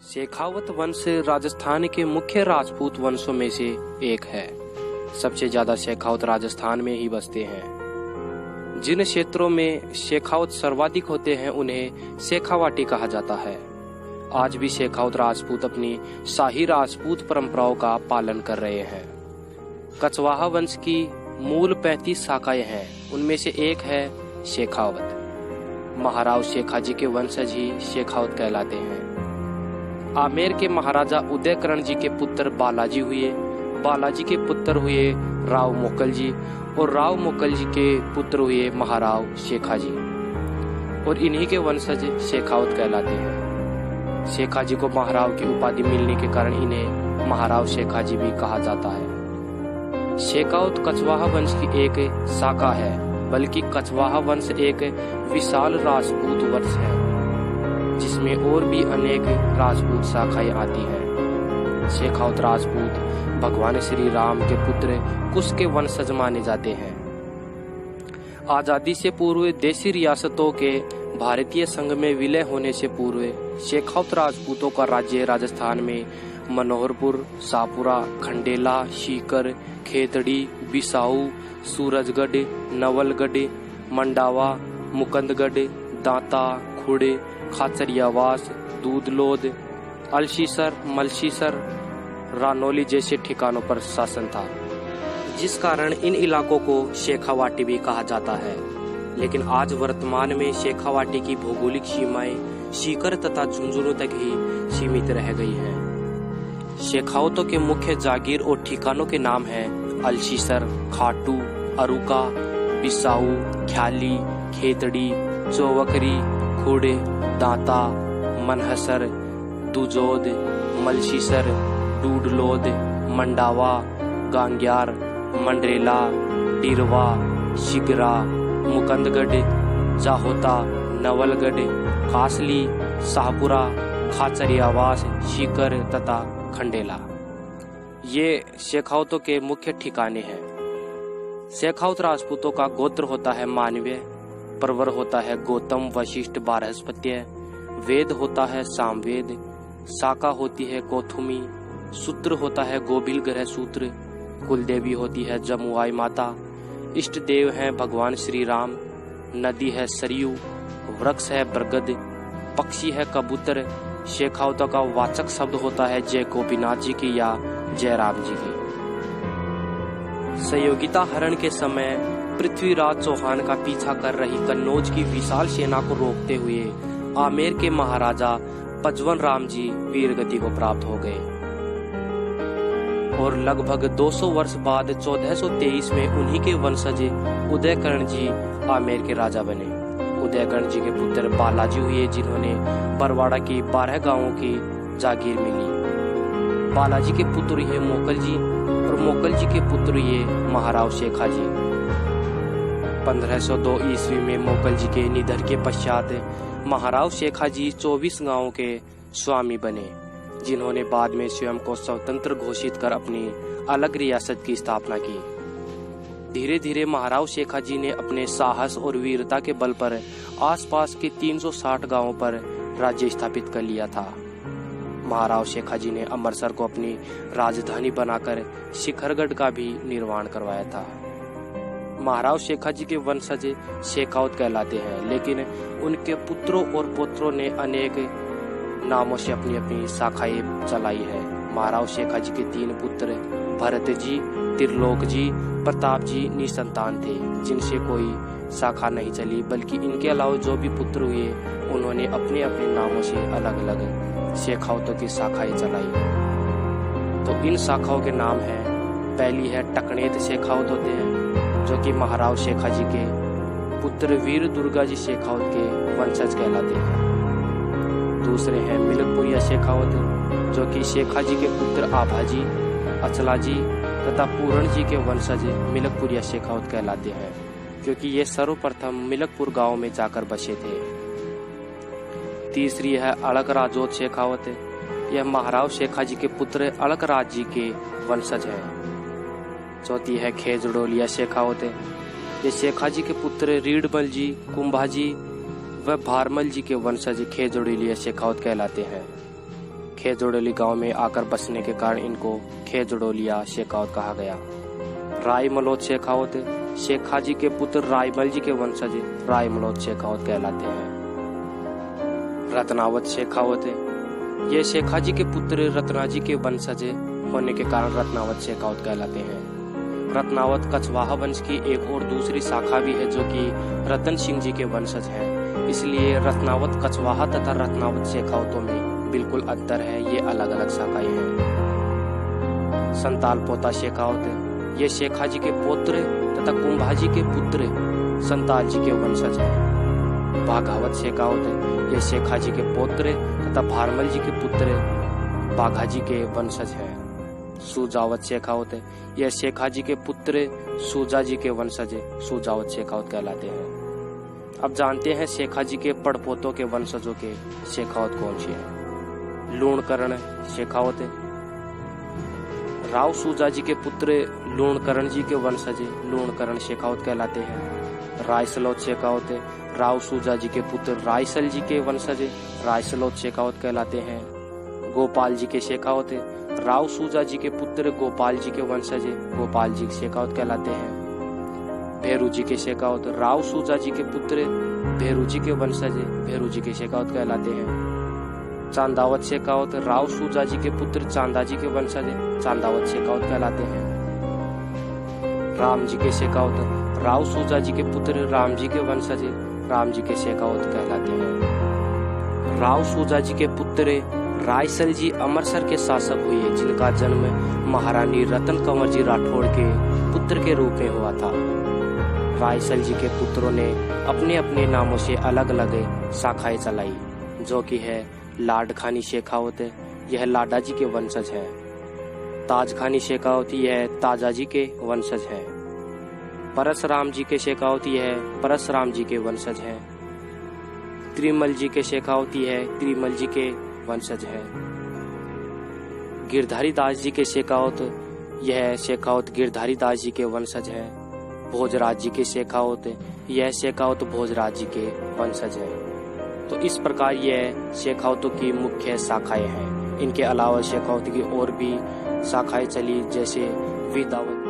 शेखावत वंश राजस्थान के मुख्य राजपूत वंशों में से एक है। सबसे ज्यादा शेखावत राजस्थान में ही बसते हैं। जिन क्षेत्रों में शेखावत सर्वाधिक होते हैं उन्हें शेखावाटी कहा जाता है। आज भी शेखावत राजपूत अपनी शाही राजपूत परंपराओं का पालन कर रहे हैं। कछवाहा वंश की मूल 35 शाखाएं हैं, उनमें से एक है शेखावत। महाराव शेखाजी के वंशज ही शेखावत कहलाते हैं। आमेर के महाराजा उदयकरण जी के पुत्र बालाजी हुए, बालाजी के पुत्र हुए राव मोकल जी और राव मोकल जी के पुत्र हुए महाराव शेखाजी और इन्हीं के वंशज शेखावत कहलाते हैं। शेखाजी को महाराव की उपाधि मिलने के कारण इन्हें महाराव शेखाजी भी कहा जाता है। शेखावत कछवाहा वंश की एक शाखा है, बल्कि कछवाहा वंश एक विशाल राजपूत वंश है जिसमें और भी अनेक राजपूत शाखाएं आती हैं। शेखावत राजपूत भगवान श्री राम के पुत्र कुश के वंशज माने जाते हैं। आजादी से पूर्व देशी रियासतों के भारतीय संघ में विलय होने से पूर्व शेखावत राजपूतों का राज्य राजस्थान में मनोहरपुर, शाहपुरा, खंडेला, सीकर, खेतड़ी, बिसाऊ, सूरजगढ़, नवलगढ़, मंडावा, मुकंदगढ़, दांता, खुड़े, खाचरियावास, दूधलोद, अलशीसर, मलशीसर, रानौली जैसे ठिकानों पर शासन था, जिस कारण इन इलाकों को शेखावाटी भी कहा जाता है। लेकिन आज वर्तमान में शेखावाटी की भौगोलिक सीमाएं सीकर तथा झुंझुनू तक ही सीमित रह गई हैं। शेखावतों के मुख्य जागीर और ठिकानों के नाम हैं अलशीसर, खाटू, अरुका, बिसाऊ, ख्याली, खेतड़ी, चौवकरी, खुड़े, दांता, मनहसर, दुजोद, मलशीसर, डूडलोद, मंडावा, गांग्यार, मंडरेला, डिरवा, शिगरा, मुकंदगढ़, जाहोता, नवलगढ़, कासली, शाहपुरा, खाचरियावास, सीकर तथा खंडेला ये शेखावतों के मुख्य ठिकाने हैं। शेखावत राजपूतों का गोत्र होता है मानवीय, परवर होता है गौतम, वशिष्ठ, बारहस्पत्य, वेद होता है सामवेद, शाखा होती है कौथुमी, सूत्र होता है गोबिल ग्रह सूत्र, कुलदेवी होती है जमुआई माता, इष्ट देव हैं भगवान श्री राम, नदी है सरयू, वृक्ष है बरगद, पक्षी है कबूतर। शेखावतों का वाचक शब्द होता है जय गोपीनाथ जी की या जय राम जी की। सहयोगिता हरण के समय पृथ्वीराज चौहान का पीछा कर रही कन्नौज की विशाल सेना को रोकते हुए आमेर के महाराजा पचवन राम जी वीरगति को प्राप्त हो गए और लगभग 200 वर्ष बाद 1423 में उन्हीं के वंशज उदयकरण जी आमेर के राजा बने। उदयकरण जी के पुत्र बालाजी हुए जिन्होंने बरवाड़ा की 12 गांवों की जागीर मिली। बालाजी के पुत्र ये मोकल जी और मोकल जी के पुत्र ये महाराव शेखाजी। 1502 ईस्वी में मोकल जी के निधन के पश्चात महाराव शेखाजी 24 गांवों के स्वामी बने, जिन्होंने बाद में स्वयं को स्वतंत्र घोषित कर अपनी अलग रियासत की स्थापना की। धीरे धीरे महाराव शेखाजी ने अपने साहस और वीरता के बल पर आसपास के 360 गांवों पर राज्य स्थापित कर लिया था। महाराव शेखाजी ने अमृतसर को अपनी राजधानी बनाकर शिखरगढ़ का भी निर्माण करवाया था। महाराव शेखाजी के वंशज शेखावत कहलाते हैं, लेकिन उनके पुत्रों और पौत्रों ने अनेक नामों से अपनी अपनी शाखाएं चलाई है। महाराव शेखाजी के 3 पुत्र भरत जी, त्रिलोक जी, प्रताप जी निसंतान थे, जिनसे कोई शाखा नहीं चली, बल्कि इनके अलावा जो भी पुत्र हुए उन्होंने अपने अपने नामों से अलग अलग शेखावतों की शाखाएं चलाई। तो इन शाखाओं के नाम हैं, पहली है टकनेत शेखावत होते हैं जो कि महाराव शेखाजी के पुत्र वीर दुर्गा जी शेखावत के वंशज कहलाते हैं। दूसरे हैं मिलकपुरिया शेखावत जो कि शेखाजी के पुत्र आभाजी, अचलाजी तथा पूरण जी के वंशज मिलकपुरिया शेखावत कहलाते हैं, क्योंकि ये सर्वप्रथम मिलकपुर गांव में जाकर बसे थे। तीसरी है अड़क राजोत शेखावत, यह महाराव शेखाजी के पुत्र अड़क राज जी के वंशज हैं। चौथी है खेजड़ोलिया शेखावत, ये शेखाजी के पुत्र रीडमल जी, कुंभाजी व भारमल जी के वंशज खेजड़ोलिया शेखावत कहलाते हैं। खेजड़ोली गांव में आकर बसने के कारण इनको खेजड़ोलिया शेखावत कहा गया। राय मलोद शेखावत शेख हाजी के पुत्र रायमल जी के वंशज राय मलोद शेखावत कहलाते हैं। रत्नावत शेखावत ये शेख हाजी के पुत्र रत्नाजी के वंशज होने के कारण रत्नावत शेखावत कहलाते हैं। रत्नावत कछवाहा वंश की एक और दूसरी शाखा भी है जो कि रतन सिंह जी के वंशज हैं। इसलिए रत्नावत कछवाहा तथा रत्नावत शेखावतों में बिल्कुल अंतर है, ये अलग अलग शाखाएं हैं। संताल पोता शेखावत ये शेख हाजी के पौत्र तथा कुंभाजी के पुत्र संताल जी के वंशज हैं। बाघावत शेखावत ये शेख हाजी के पौत्र तथा भारमल जी के पुत्र बाघाजी के वंशज हैं। सुजावत शेखावत यह शेख हाजी के पुत्र सुजा जी के वंशज सुजावत शेखावत कहलाते हैं। अब जानते हैं शेख हाजी के पड़पोतों के वंशजों के शेखावत कौन से हैं। लूणकरण शेखावत राव सुजा जी के पुत्र लूणकरण जी के वंशज लूणकरण शेखावत कहलाते हैं। रायसलोत शेखावत राव सुजा जी के पुत्र रायसल जी के वंशज रायसलोत शेखावत कहलाते हैं। गोपाल जी के शेखावत राव सुजा जी के पुत्र गोपाल जी के वंशज गोपाल जी शेखावत कहलाते हैं। भेरू जी के शेखावत राव सुजा जी के पुत्र भेरू जी के वंशज भेरू जी के शेखावत कहलाते हैं। चांदावत शेखावत राव सुजा जी के पुत्र चांदा जी के वंशज चांदावत शेखावत कहलाते हैं। राम जी के शेखावत राव सुजा जी के पुत्र राम जी के वंशज राम जी के शेखावत कहलाते हैं। राव सुजा जी के पुत्र रायसल जी अमृतसर के शासक हुए जिनका जन्म महारानी रतन कंवर जी राठौड़ के पुत्र के रूप में हुआ था। रायसल जी के पुत्रों ने अपने अपने नामों से अलग अलग शाखाएं चलाई, जो कि है लाडखानी शेखावत यह लाडा जी के वंशज है। ताजखानी शेखावत यह ताजा जी के वंशज है। परसराम जी के शेखावत यह परसराम जी के वंशज है। त्रिमल जी के शेखावत यह त्रिमल जी के वंशज है। गिरधारी दास जी के शेखावत यह शेखावत गिरधारी दास जी के वंशज है। भोजराज जी के शेखावत यह शेखावत भोजराज जी के वंशज है। तो इस प्रकार यह शेखावतों की मुख्य शाखाएं हैं। इनके अलावा शेखावत की और भी शाखाएं चली, जैसे विदावत